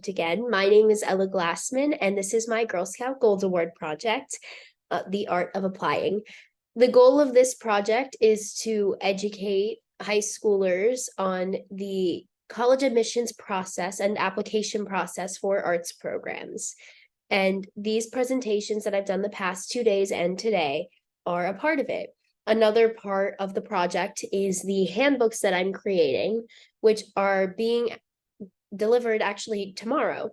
project again. My name is Ella Glassman, and this is my Girl Scout Gold Award project, The Art of Applying. The goal of this project is to educate high schoolers on the college admissions process and application process for arts programs. And these presentations that I've done the past 2 days and today are a part of it. Another part of the project is the handbooks that I'm creating, which are being delivered actually tomorrow.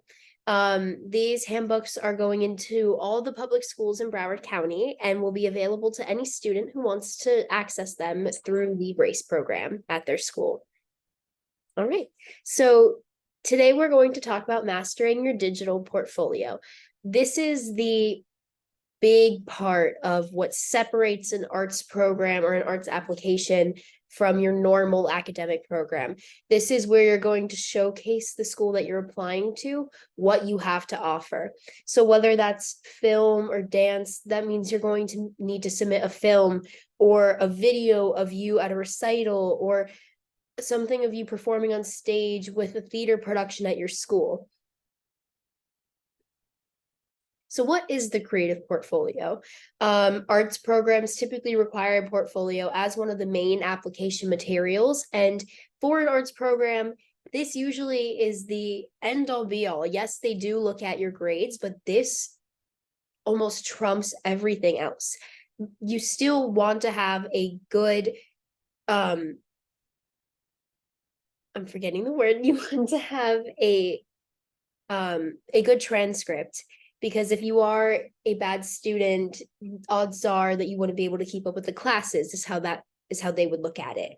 These handbooks are going into all the public schools in Broward County and will be available to any student who wants to access them through the BRACE program at their school. All right, so today we're going to talk about mastering your digital portfolio. This is the big part of what separates an arts program or an arts application from your normal academic program. This is where you're going to showcase the school that you're applying to, what you have to offer. So whether that's film or dance, that means you're going to need to submit a film or a video of you at a recital or something of you performing on stage with a theater production at your school. So what is the creative portfolio? Arts programs typically require a portfolio as one of the main application materials. And for an arts program, this usually is the end all be all. Yes, they do look at your grades, but this almost trumps everything else. You still want to have a good, I'm forgetting the word, you want to have a good transcript. Because if you are a bad student, odds are that you wouldn't be able to keep up with the classes, is how they would look at it.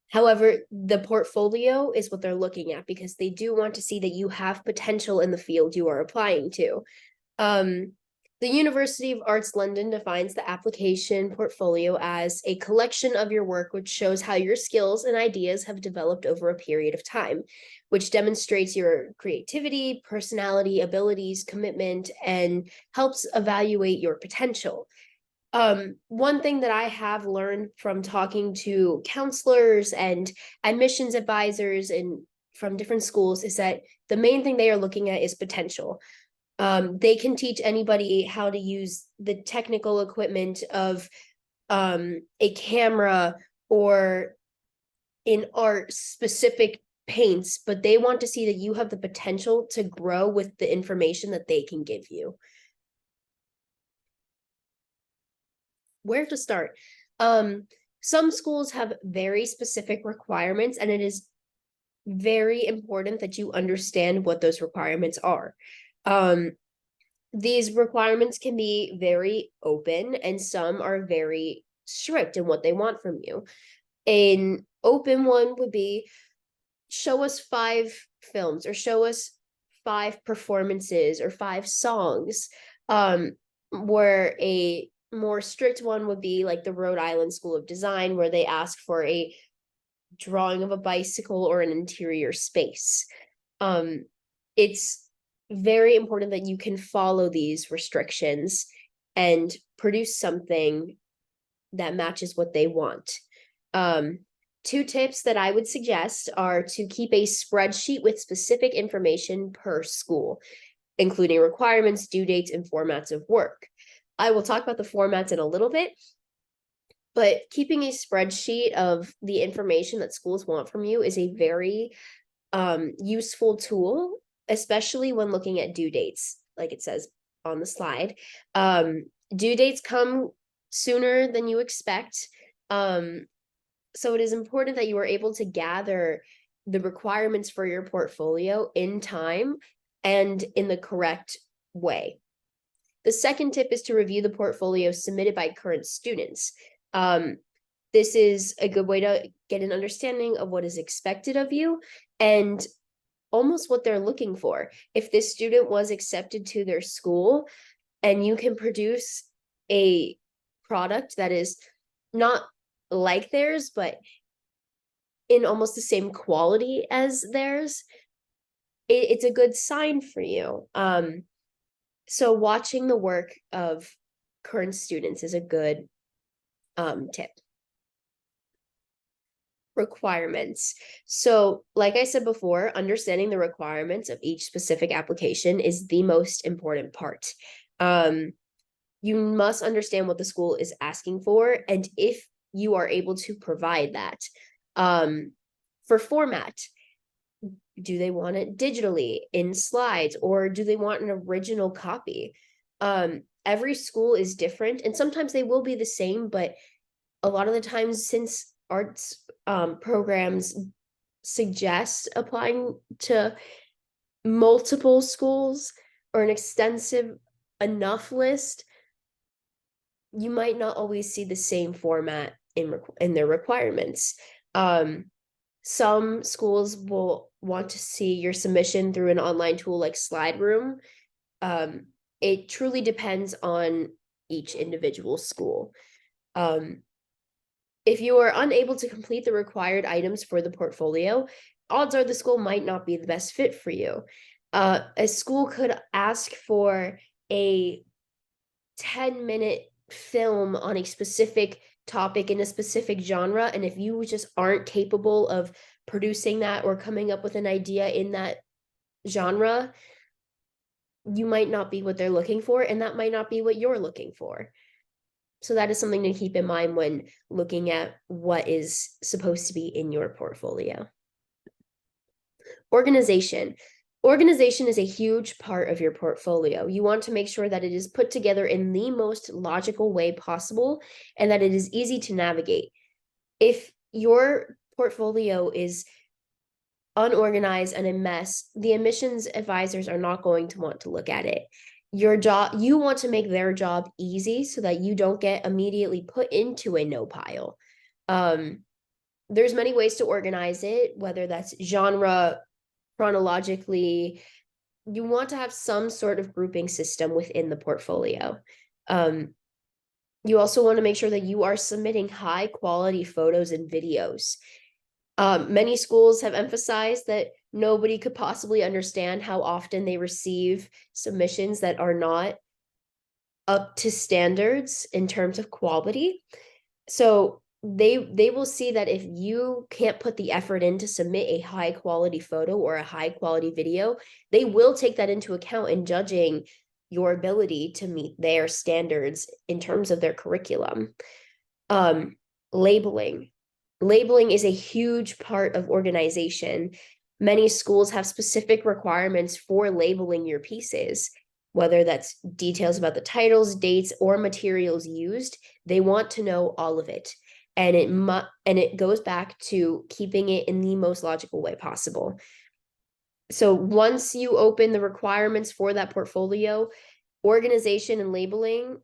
However, the portfolio is what they're looking at because they do want to see that you have potential in the field you are applying to. The University of Arts London defines the application portfolio as a collection of your work which shows how your skills and ideas have developed over a period of time, which demonstrates your creativity, personality, abilities, commitment, and helps evaluate your potential. One thing that I have learned from talking to counselors and admissions advisors and from different schools is that the main thing they are looking at is potential. They can teach anybody how to use the technical equipment of a camera or in art specific paints, but they want to see that you have the potential to grow with the information that they can give you. Where to start? Some schools have very specific requirements, and it is very important that you understand what those requirements are. These requirements can be very open and some are very strict in what they want from you. An open one would be show us 5 films or show us 5 performances or 5 songs. Where a more strict one would be like the Rhode Island School of Design, where they ask for a drawing of a bicycle or an interior space. It's very important that you can follow these restrictions and produce something that matches what they want. 2 tips that I would suggest are to keep a spreadsheet with specific information per school, including requirements, due dates, and formats of work. I will talk about the formats in a little bit, but keeping a spreadsheet of the information that schools want from you is a very useful tool, especially when looking at due dates, like it says on the slide. Due dates come sooner than you expect. So it is important that you are able to gather the requirements for your portfolio in time and in the correct way. The second tip is to review the portfolio submitted by current students. This is a good way to get an understanding of what is expected of you and almost what they're looking for. If this student was accepted to their school and you can produce a product that is not like theirs, but in almost the same quality as theirs, it's a good sign for you. So watching the work of current students is a good tip. Requirements. So, like I said before, understanding the requirements of each specific application is the most important part. You must understand what the school is asking for, and if you are able to provide that. For format, do they want it digitally in slides, or do they want an original copy? Every school is different, and sometimes they will be the same, but a lot of the times, since arts programs suggest applying to multiple schools or an extensive enough list, you might not always see the same format in their requirements. Some schools will want to see your submission through an online tool like SlideRoom. It truly depends on each individual school. If you are unable to complete the required items for the portfolio, odds are the school might not be the best fit for you. A school could ask for a 10-minute film on a specific topic in a specific genre, and if you just aren't capable of producing that or coming up with an idea in that genre, you might not be what they're looking for, and that might not be what you're looking for. So that is something to keep in mind when looking at what is supposed to be in your portfolio. Organization. Organization is a huge part of your portfolio. You want to make sure that it is put together in the most logical way possible and that it is easy to navigate. If your portfolio is unorganized and a mess, the admissions advisors are not going to want to look at it. You want to make their job easy so that you don't get immediately put into a no pile. There's many ways to organize it, whether that's genre, chronologically. You want to have some sort of grouping system within the portfolio. You also want to make sure that you are submitting high quality photos and videos. Many schools have emphasized that nobody could possibly understand how often they receive submissions that are not up to standards in terms of quality. So they will see that if you can't put the effort in to submit a high quality photo or a high quality video, they will take that into account in judging your ability to meet their standards in terms of their curriculum. Labeling. Labeling is a huge part of organization. Many schools have specific requirements for labeling your pieces, whether that's details about the titles, dates, or materials used. They want to know all of it. And it goes back to keeping it in the most logical way possible. So once you open the requirements for that portfolio, organization and labeling,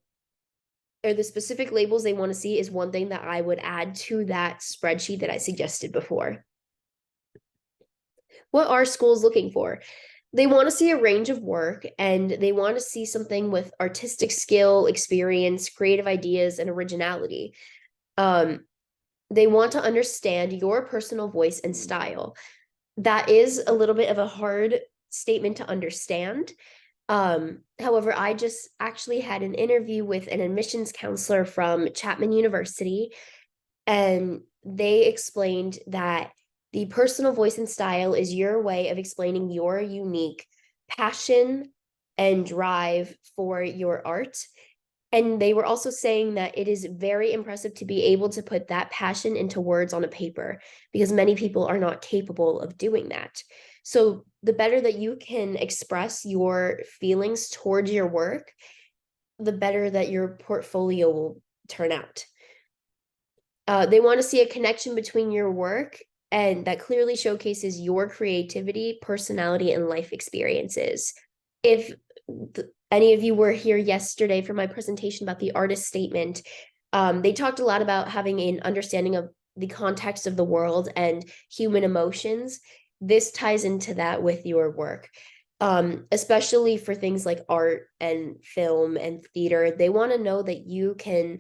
or the specific labels they want to see, is one thing that I would add to that spreadsheet that I suggested before. What are schools looking for? They want to see a range of work, and they want to see something with artistic skill, experience, creative ideas, and originality. They want to understand your personal voice and style. That is a little bit of a hard statement to understand. However, I just actually had an interview with an admissions counselor from Chapman University, and they explained that the personal voice and style is your way of explaining your unique passion and drive for your art. And they were also saying that it is very impressive to be able to put that passion into words on a paper, because many people are not capable of doing that. So the better that you can express your feelings towards your work, the better that your portfolio will turn out. They want to see a connection between your work and that clearly showcases your creativity, personality, and life experiences. If any of you were here yesterday for my presentation about the artist statement, they talked a lot about having an understanding of the context of the world and human emotions. This ties into that with your work, especially for things like art and film and theater. They want to know that you can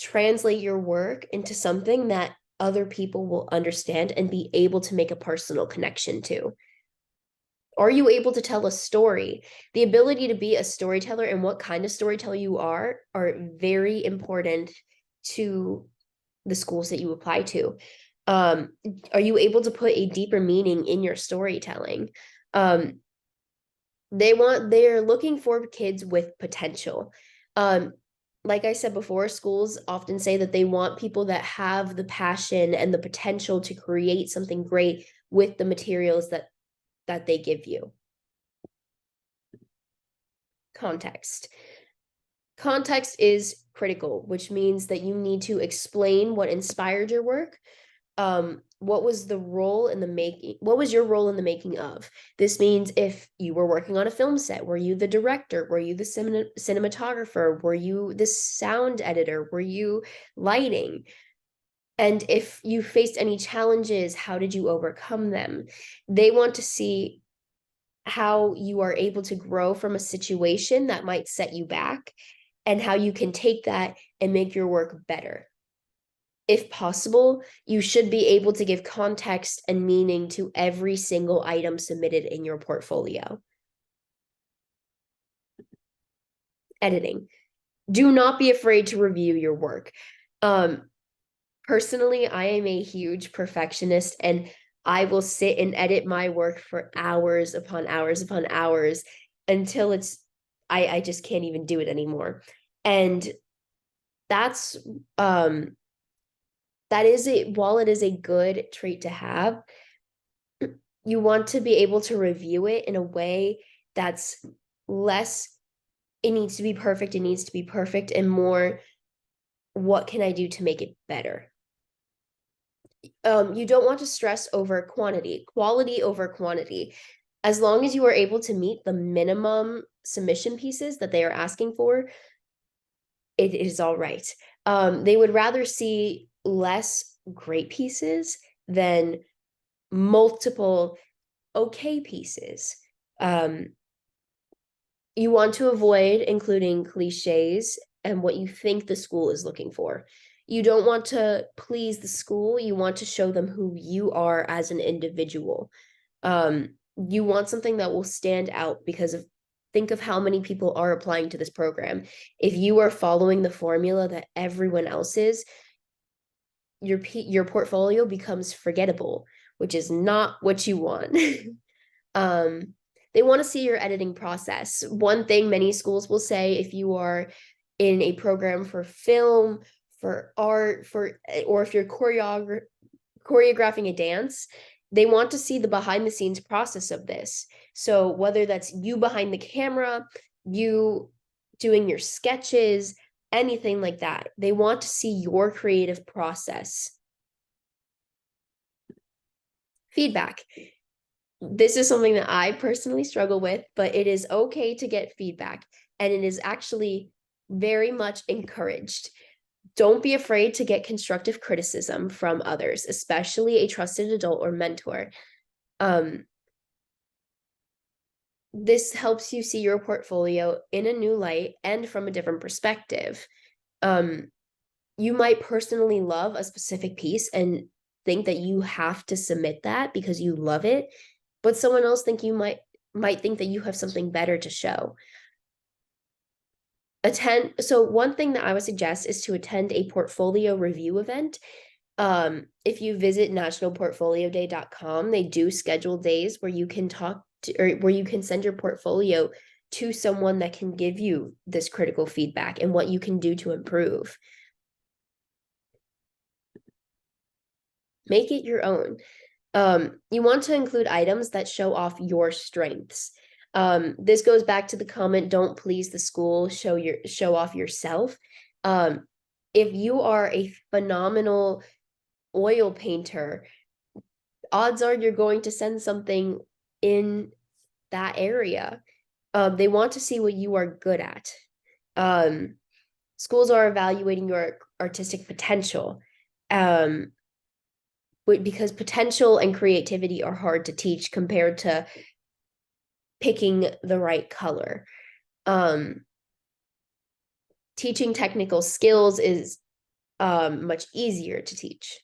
translate your work into something that other people will understand and be able to make a personal connection to. Are you able to tell a story? The ability to be a storyteller and what kind of storyteller you are very important to the schools that you apply to. Are you able to put a deeper meaning in your storytelling? Um, they're looking for kids with potential. Um, like I said before, schools often say that they want people that have the passion and the potential to create something great with the materials that they give you. Context. Context is critical, which means that you need to explain what inspired your work. What was the role in the making, what was your role in the making of? This means if you were working on a film set, were you the director? Were you the cinematographer? Were you the sound editor? Were you lighting? And if you faced any challenges, how did you overcome them? They want to see how you are able to grow from a situation that might set you back and how you can take that and make your work better. If possible, you should be able to give context and meaning to every single item submitted in your portfolio. Editing. Do not be afraid to review your work. Personally, I am a huge perfectionist and I will sit and edit my work for hours upon hours upon hours until I just can't even do it anymore. And that's that is while it is a good trait to have, you want to be able to review it in a way that's less, it needs to be perfect, it needs to be perfect, and more, what can I do to make it better? You don't want to stress over quantity, quality over quantity. As long as you are able to meet the minimum submission pieces that they are asking for, it is all right. They would rather see less great pieces than multiple okay pieces. You want to avoid including cliches and what you think the school is looking for. You don't want to please the school. You want to show them who you are as an individual. You want something that will stand out because of, think of how many people are applying to this program. If you are following the formula that everyone else is, your portfolio becomes forgettable, which is not what you want. um, they want to see your editing process. One thing many schools will say, if you are in a program for film, for art, or if you're choreographing a dance, they want to see the behind the scenes process of this. So whether that's you behind the camera, you doing your sketches, anything like that, they want to see your creative process. Feedback. This is something that I personally struggle with, but it is okay to get feedback, and it is actually very much encouraged. Don't be afraid to get constructive criticism from others, especially a trusted adult or mentor. This helps you see your portfolio in a new light and from a different perspective. You might personally love a specific piece and think that you have to submit that because you love it, but someone else might think that you have something better to show. So one thing that I would suggest is to attend a portfolio review event. If you visit nationalportfolioday.com, they do schedule days where you can talk to, or where you can send your portfolio to someone that can give you this critical feedback and what you can do to improve. Make it your own. You want to include items that show off your strengths. This goes back to the comment, don't please the school, show off yourself. If you are a phenomenal oil painter, odds are you're going to send something in that area. They want to see what you are good at. Schools are evaluating your artistic potential. Because potential and creativity are hard to teach compared to picking the right color. Teaching technical skills is much easier to teach.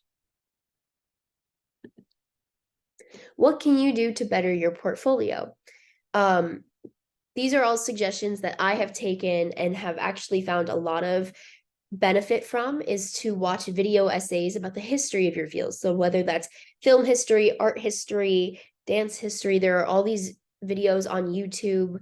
What can you do to better your portfolio? These are all suggestions that I have taken and have actually found a lot of benefit from is to watch video essays about the history of your field. So whether that's film history, art history, dance history, there are all these videos on YouTube.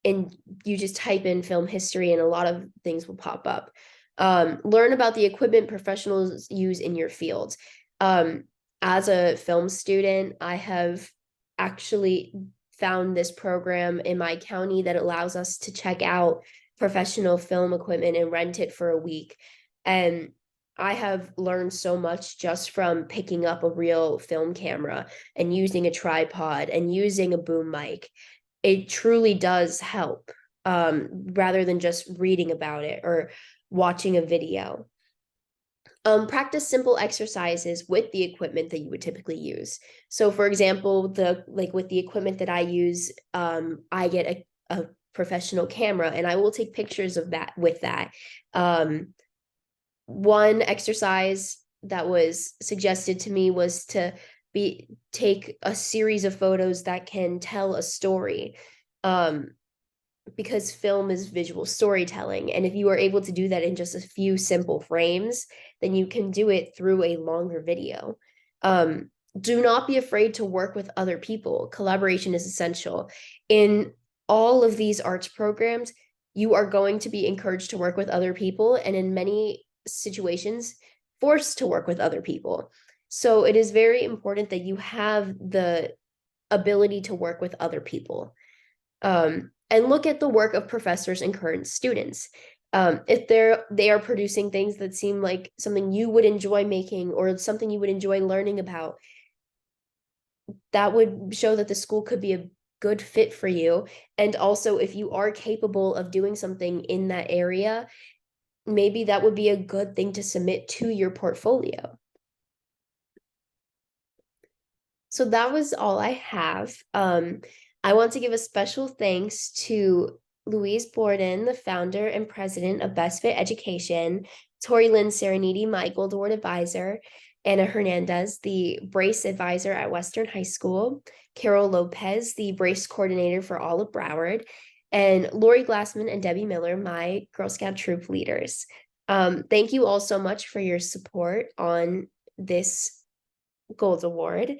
And you just type in film history and a lot of things will pop up. Learn about the equipment professionals use in your field. As a film student, I have actually found this program in my county that allows us to check out professional film equipment and rent it for a week. And I have learned so much just from picking up a real film camera and using a tripod and using a boom mic. It truly does help, rather than just reading about it or watching a video. Practice simple exercises with the equipment that you would typically use. So for example, with the equipment that I use, I get a professional camera and I will take pictures of that with that. One exercise that was suggested to me was to take a series of photos that can tell a story. Because film is visual storytelling. And if you are able to do that in just a few simple frames, then you can do it through a longer video. Do not be afraid to work with other people. Collaboration is essential. In all of these arts programs, you are going to be encouraged to work with other people, and in many situations, forced to work with other people. So it is very important that you have the ability to work with other people. And look at the work of professors and current students. If they are producing things that seem like something you would enjoy making or something you would enjoy learning about, that would show that the school could be a good fit for you. And also, if you are capable of doing something in that area, maybe that would be a good thing to submit to your portfolio. So that was all I have. I want to give a special thanks to Louise Borden, the founder and president of Best Fit Education, Tori Lynn Serenity, my Gold Award advisor, Anna Hernandez, the brace advisor at Western High School, Carol Lopez, the brace coordinator for all of Broward, and Lori Glassman and Debbie Miller, my Girl Scout troop leaders. Thank you all so much for your support on this Gold Award.